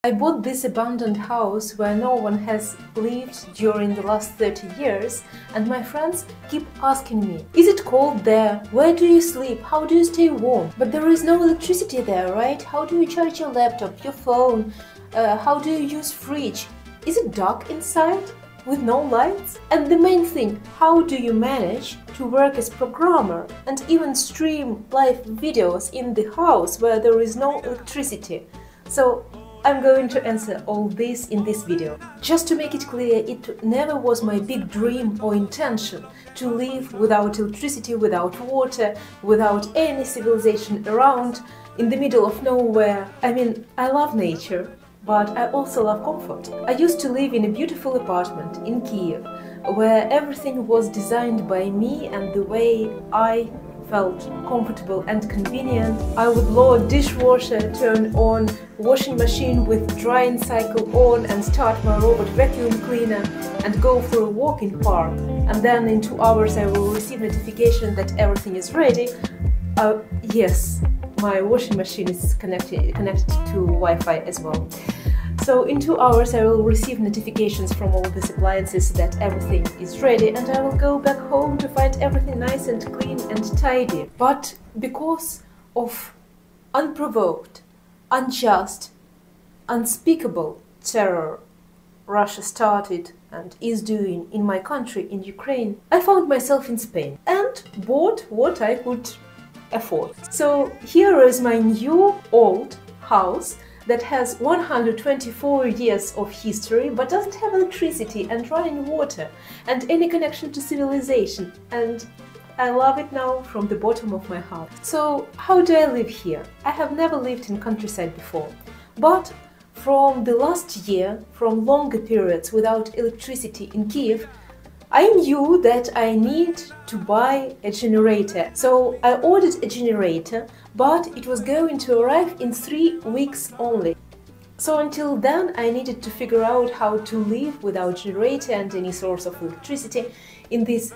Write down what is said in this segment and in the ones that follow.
I bought this abandoned house where no one has lived during the last 30 years, and my friends keep asking me, is it cold there? Where do you sleep? How do you stay warm? But there is no electricity there, right? How do you charge your laptop, your phone? How do you use fridge? Is it dark inside with no lights? And the main thing, how do you manage to work as programmer and even stream live videos in the house where there is no electricity? So I'm going to answer all this in this video. Just to make it clear, it never was my big dream or intention to live without electricity, without water, without any civilization around, in the middle of nowhere. I mean, I love nature, but I also love comfort. I used to live in a beautiful apartment in Kiev, where everything was designed by me and the way I felt comfortable and convenient. I would load dishwasher, turn on washing machine with drying cycle on and start my robot vacuum cleaner and go for a walk in park. And then in 2 hours I will receive notification that everything is ready. Yes, my washing machine is connected to Wi-Fi as well. So in 2 hours I will receive notifications from all these appliances that everything is ready, and I will go back home to find everything nice and clean and tidy. But because of unprovoked, unjust, unspeakable terror Russia started and is doing in my country, in Ukraine, I found myself in Spain and bought what I could afford. So here is my new old house that has 124 years of history but doesn't have electricity and running water and any connection to civilization, and I love it now from the bottom of my heart. So how do I live here? I have never lived in countryside before, but from the last year, from longer periods without electricity in Kiev, I knew that I need to buy a generator. So I ordered a generator, but it was going to arrive in 3 weeks only. So until then I needed to figure out how to live without generator and any source of electricity in this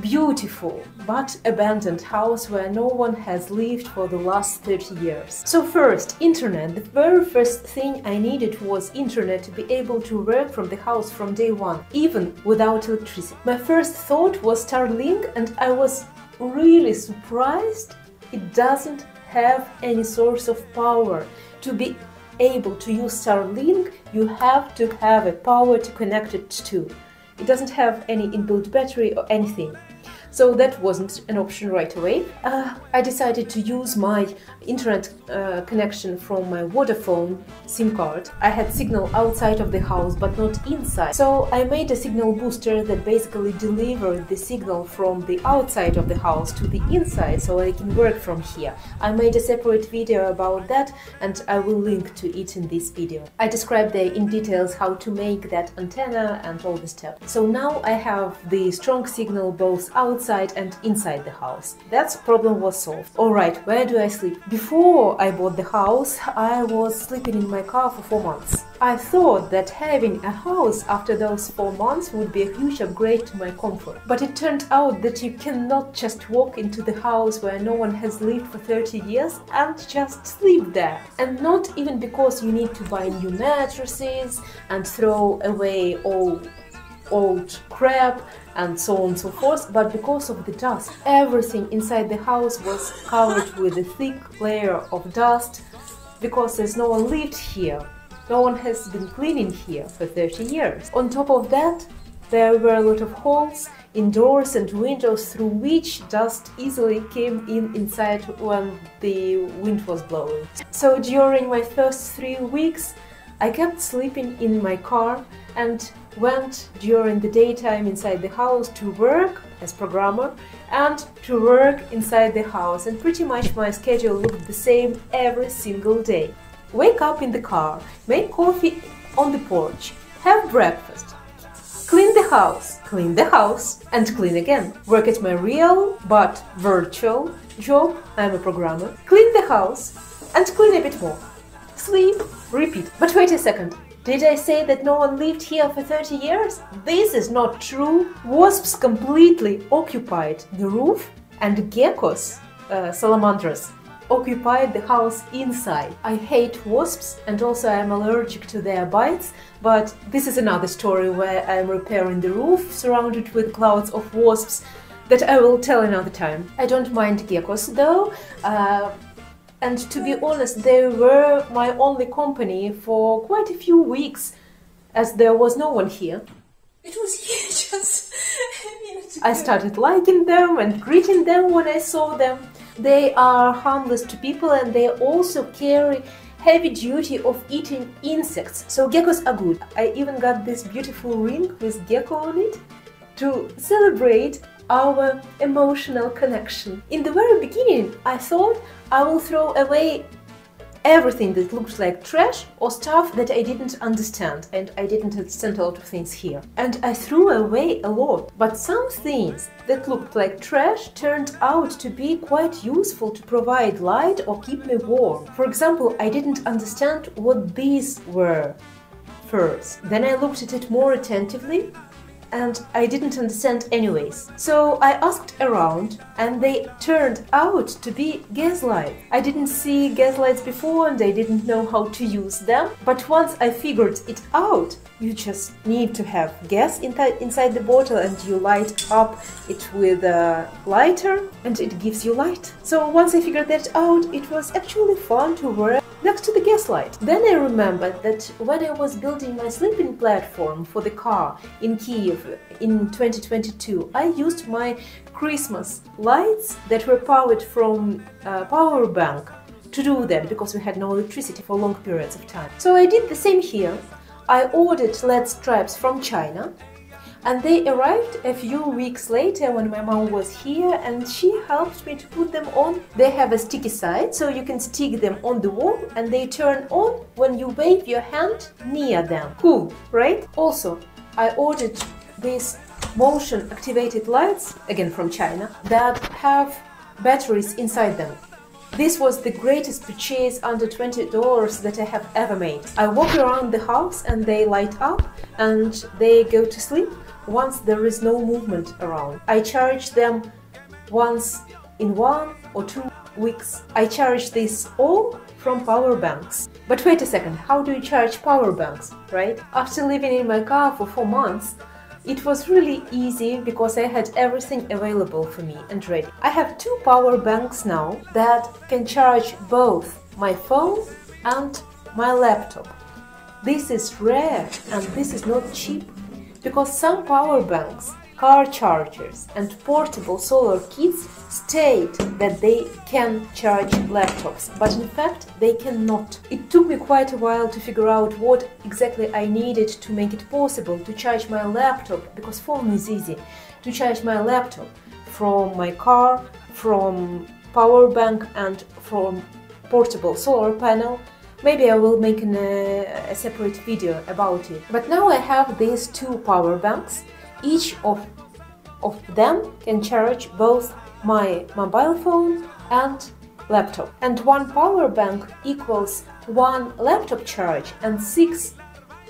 beautiful but abandoned house where no one has lived for the last 30 years. So first, internet. The very first thing I needed was internet to be able to work from the house from day one, even without electricity. My first thought was Starlink, and I was really surprised it doesn't have any source of power. To be able to use Starlink, you have to have a power to connect it to. It doesn't have any inbuilt battery or anything. So that wasn't an option right away. I decided to use my internet connection from my Vodafone SIM card. I had signal outside of the house but not inside. So I made a signal booster that basically delivered the signal from the outside of the house to the inside so I can work from here. I made a separate video about that and I will link to it in this video. I described there in details how to make that antenna and all the stuff. So now I have the strong signal both outside and inside the house. That problem was solved. Alright, where do I sleep? Before I bought the house, I was sleeping in my car for 4 months. I thought that having a house after those 4 months would be a huge upgrade to my comfort. But it turned out that you cannot just walk into the house where no one has lived for 30 years and just sleep there. And not even because you need to buy new mattresses and throw away all old crap and so on and so forth, but because of the dust. Everything inside the house was covered with a thick layer of dust because there's no one lived here. No one has been cleaning here for 30 years. On top of that, there were a lot of holes in doors and windows through which dust easily came inside when the wind was blowing. So during my first 3 weeks, I kept sleeping in my car and went during the daytime inside the house to work as programmer and to work inside the house, and pretty much my schedule looked the same every single day. Wake up in the car, make coffee on the porch, have breakfast, clean the house and clean again. Work at my real but virtual job, I'm a programmer, clean the house and clean a bit more. Sleep, repeat. But wait a second, did I say that no one lived here for 30 years? This is not true. Wasps completely occupied the roof and geckos, salamanders, occupied the house inside. I hate wasps and also I'm allergic to their bites, but this is another story where I'm repairing the roof surrounded with clouds of wasps that I will tell another time. I don't mind geckos though, and to be honest, they were my only company for quite a few weeks as there was no one here. It was just I started liking them and greeting them when I saw them. They are harmless to people and they also carry heavy duty of eating insects, so geckos are good. I even got this beautiful ring with gecko on it to celebrate our emotional connection. In the very beginning, I thought I will throw away everything that looked like trash or stuff that I didn't understand, and I didn't understand a lot of things here. And I threw away a lot, but some things that looked like trash turned out to be quite useful to provide light or keep me warm. For example, I didn't understand what these were first. Then I looked at it more attentively and I didn't understand anyways. So I asked around and they turned out to be gas lights. I didn't see gas lights before and I didn't know how to use them, but once I figured it out, you just need to have gas inside the bottle and you light up it with a lighter and it gives you light. So once I figured that out, it was actually fun to wear next to the gas light. Then I remembered that when I was building my sleeping platform for the car in Kiev in 2022, I used my Christmas lights that were powered from a power bank to do that because we had no electricity for long periods of time. So I did the same here. I ordered LED stripes from China and they arrived a few weeks later when my mom was here and she helped me to put them on. They have a sticky side so you can stick them on the wall and they turn on when you wave your hand near them. Cool, right? Also, I ordered these motion activated lights, again from China, that have batteries inside them. This was the greatest purchase under $20 that I have ever made. I walk around the house and they light up and they go to sleep once there is no movement around. I charge them once in 1 or 2 weeks. I charge this all from power banks. But wait a second, how do you charge power banks, right? After living in my car for 4 months, it was really easy because I had everything available for me and ready. I have 2 power banks now that can charge both my phone and my laptop. This is rare and this is not cheap because some power banks, car chargers and portable solar kits state that they can charge laptops, but in fact they cannot. It took me quite a while to figure out what exactly I needed to make it possible to charge my laptop, because phone is easy, to charge my laptop from my car, from power bank and from portable solar panel. Maybe I will make a separate video about it. But now I have these 2 power banks. Each of them can charge both my mobile phone and laptop. And 1 power bank equals 1 laptop charge and 6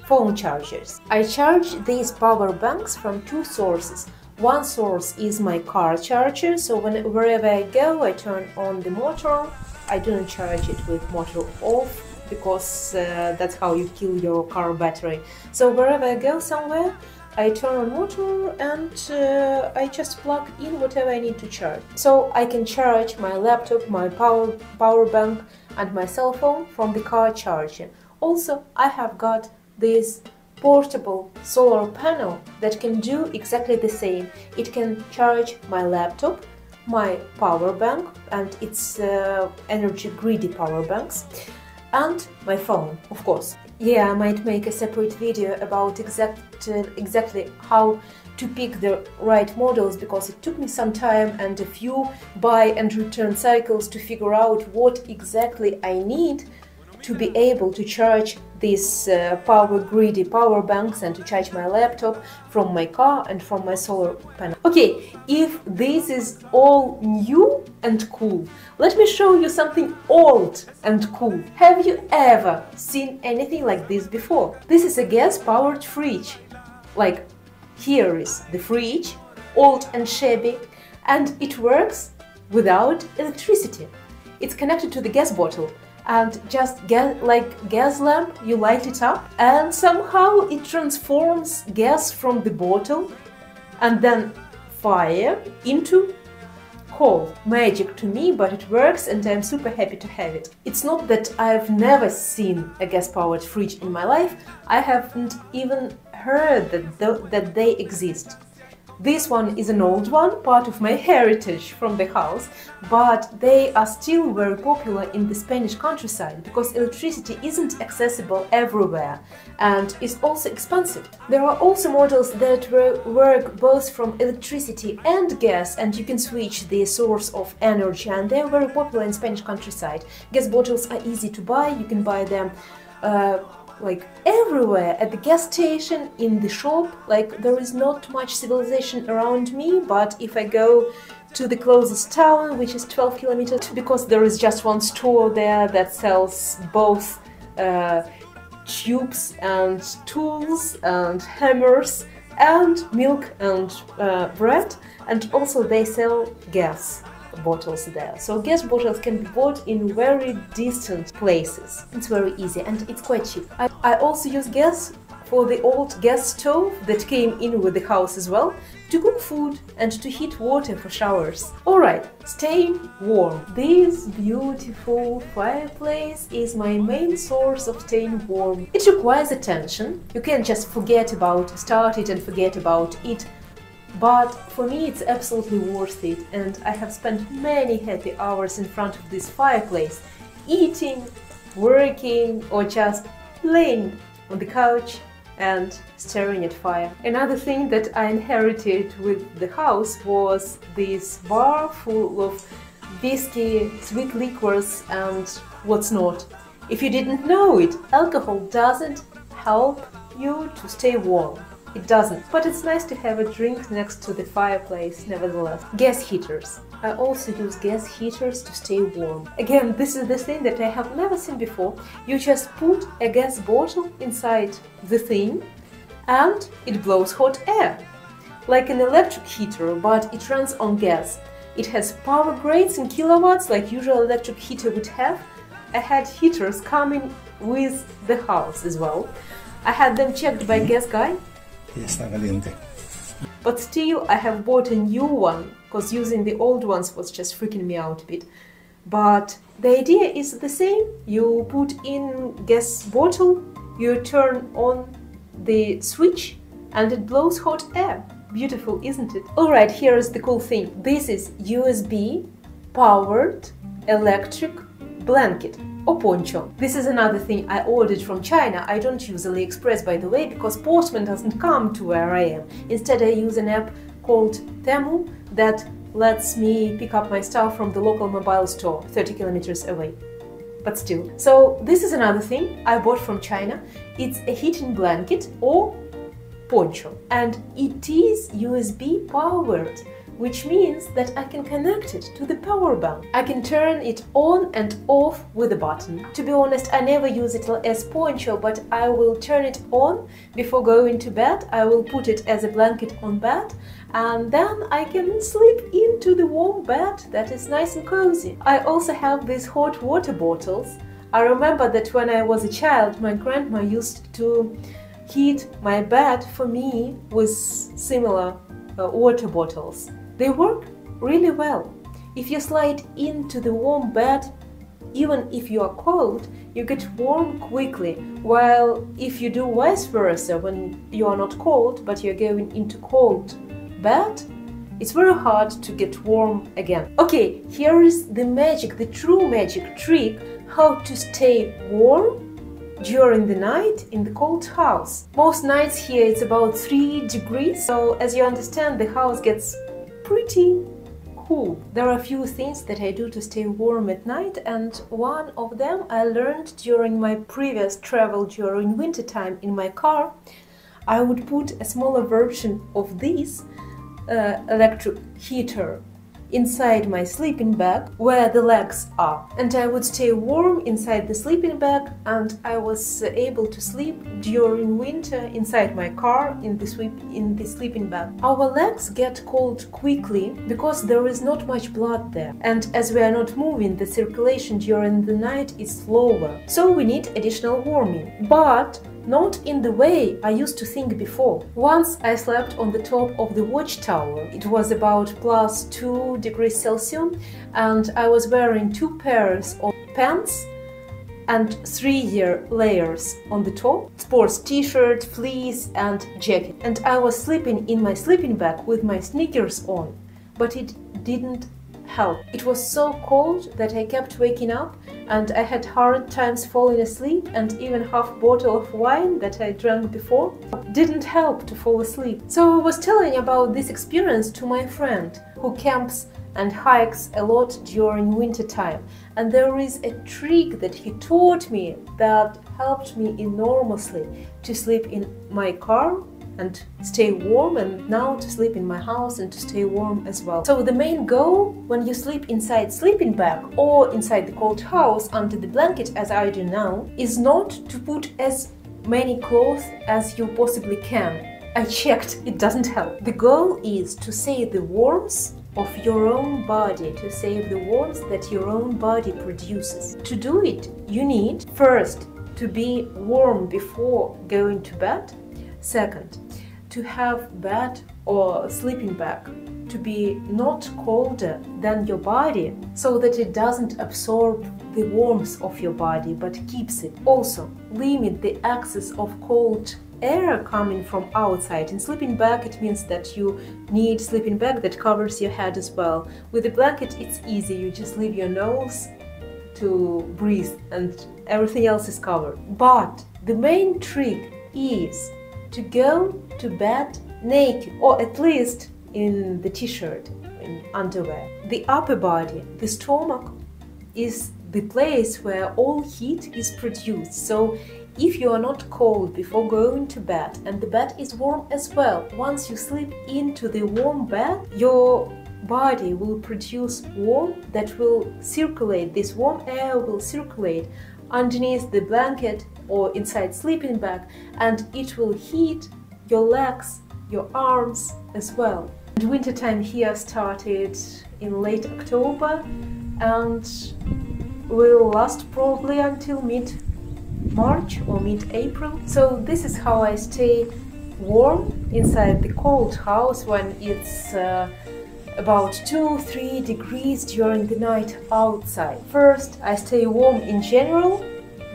phone chargers. I charge these power banks from 2 sources. One source is my car charger, so wherever I go I turn on the motor. I don't charge it with motor off because that's how you kill your car battery. So wherever I go somewhere, I turn on motor and I just plug in whatever I need to charge. So I can charge my laptop, my power bank and my cell phone from the car charger. Also, I have got this portable solar panel that can do exactly the same. It can charge my laptop, my power bank, and it's energy greedy power banks, and my phone, of course. Yeah, I might make a separate video about exactly how to pick the right models, because it took me some time and a few buy and return cycles to figure out what exactly I need to be able to charge these power greedy power banks and to charge my laptop from my car and from my solar panel. Okay, if this is all new and cool, let me show you something old and cool. Have you ever seen anything like this before? This is a gas-powered fridge. Like, here is the fridge, old and shabby, and it works without electricity. It's connected to the gas bottle, and just like gas lamp, you light it up, and somehow it transforms gas from the bottle and then fire into coal. Magic to me, but it works and I'm super happy to have it. It's not that I've never seen a gas-powered fridge in my life, I haven't even heard that they exist. This one is an old one, part of my heritage from the house, but they are still very popular in the Spanish countryside because electricity isn't accessible everywhere and is also expensive. There are also models that work both from electricity and gas, and you can switch the source of energy, and they are very popular in Spanish countryside. Gas bottles are easy to buy, you can buy them like everywhere, at the gas station, in the shop. Like, there is not much civilization around me, but if I go to the closest town, which is 12 kilometers, because there is just one store there that sells both tubes and tools and hammers and milk and bread, and also they sell gas bottles there. So gas bottles can be bought in very distant places. It's very easy and it's quite cheap. I also use gas for the old gas stove that came in with the house as well, to cook food and to heat water for showers. Alright, staying warm. This beautiful fireplace is my main source of staying warm. It requires attention. You can't just start it and forget about it. But for me it's absolutely worth it, and I have spent many happy hours in front of this fireplace, eating, working, or just laying on the couch and staring at fire. Another thing that I inherited with the house was this bar full of whiskey, sweet liquors and what's not. If you didn't know it, alcohol doesn't help you to stay warm. It doesn't, but it's nice to have a drink next to the fireplace nevertheless. Gas heaters. I also use gas heaters to stay warm. Again, this is the thing that I have never seen before. You just put a gas bottle inside the thing and it blows hot air. Like an electric heater, but it runs on gas. It has power grades in kilowatts like usual electric heater would have. I had heaters coming with the house as well. I had them checked by gas guy. Ya está caliente. But still, I have bought a new one, because using the old ones was just freaking me out a bit. But the idea is the same. You put in gas bottle, you turn on the switch, and it blows hot air. Beautiful, isn't it? Alright, here is the cool thing. This is USB powered electric blanket or poncho. This is another thing I ordered from China. I don't use AliExpress, by the way, because postman doesn't come to where I am. Instead, I use an app called Temu that lets me pick up my stuff from the local mobile store 30 kilometers away. But still. So this is another thing I bought from China. It's a heating blanket or poncho, and it is USB powered, which means that I can connect it to the power bank. I can turn it on and off with a button. To be honest, I never use it as poncho, but I will turn it on before going to bed. I will put it as a blanket on bed, and then I can sleep into the warm bed that is nice and cozy. I also have these hot water bottles. I remember that when I was a child, my grandma used to heat my bed for me with similar water bottles. They work really well. If you slide into the warm bed, even if you are cold, you get warm quickly, while if you do vice versa, when you are not cold but you're going into cold bed, it's very hard to get warm again. Okay, here is the magic, the true magic trick, how to stay warm during the night in the cold house. Most nights here it's about 3 degrees, so as you understand, the house gets pretty cool. There are a few things that I do to stay warm at night, and one of them I learned during my previous travel during wintertime in my car. I would put a smaller version of this electric heater inside my sleeping bag where the legs are, and I would stay warm inside the sleeping bag, and I was able to sleep during winter inside my car in the sleeping bag. Our legs get cold quickly because there is not much blood there, and as we are not moving, the circulation during the night is slower, so we need additional warming. But not in the way I used to think before. Once I slept on the top of the watchtower. It was about +2 degrees Celsius, and I was wearing 2 pairs of pants and 3 layers on the top, sports t-shirt, fleece and jacket. And I was sleeping in my sleeping bag with my sneakers on, but it didn't help. It was so cold that I kept waking up, and I had hard times falling asleep, and even half bottle of wine that I drank before didn't help to fall asleep. So I was telling about this experience to my friend who camps and hikes a lot during winter time, and there is a trick that he taught me that helped me enormously to sleep in my car and stay warm, and now to sleep in my house and to stay warm as well. So the main goal when you sleep inside sleeping bag or inside the cold house under the blanket, as I do now, is not to put as many clothes as you possibly can. I checked, it doesn't help. The goal is to save the warmth of your own body, to save the warmth that your own body produces. To do it, you need first to be warm before going to bed. Second, to have bed or sleeping bag to be not colder than your body, so that it doesn't absorb the warmth of your body but keeps it. Also, limit the access of cold air coming from outside. In sleeping bag, it means that you need sleeping bag that covers your head as well. With a blanket, it's easy. You just leave your nose to breathe and everything else is covered. But the main trick is to go to bed naked, or at least in the t-shirt, in underwear. The upper body, the stomach, is the place where all heat is produced. So if you are not cold before going to bed and the bed is warm as well, once you sleep into the warm bed, your body will produce warmth that will circulate. This warm air will circulate underneath the blanket or inside sleeping bag, and it will heat your legs, your arms as well. And wintertime here started in late October and will last probably until mid-March or mid-April. So this is how I stay warm inside the cold house when it's about 2-3 degrees during the night outside. First, I stay warm in general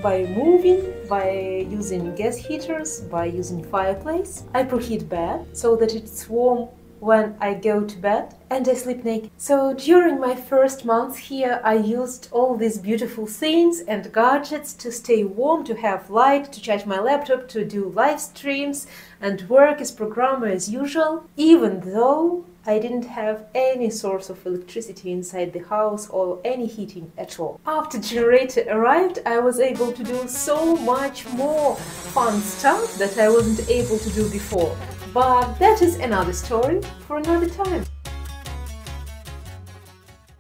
by moving, by using gas heaters, by using fireplace. I preheat bed so that it's warm when I go to bed, and I sleep naked. So during my first months here, I used all these beautiful things and gadgets to stay warm, to have light, to charge my laptop, to do live streams and work as programmer as usual, even though I didn't have any source of electricity inside the house or any heating at all. After generator arrived, I was able to do so much more fun stuff that I wasn't able to do before. But that is another story for another time.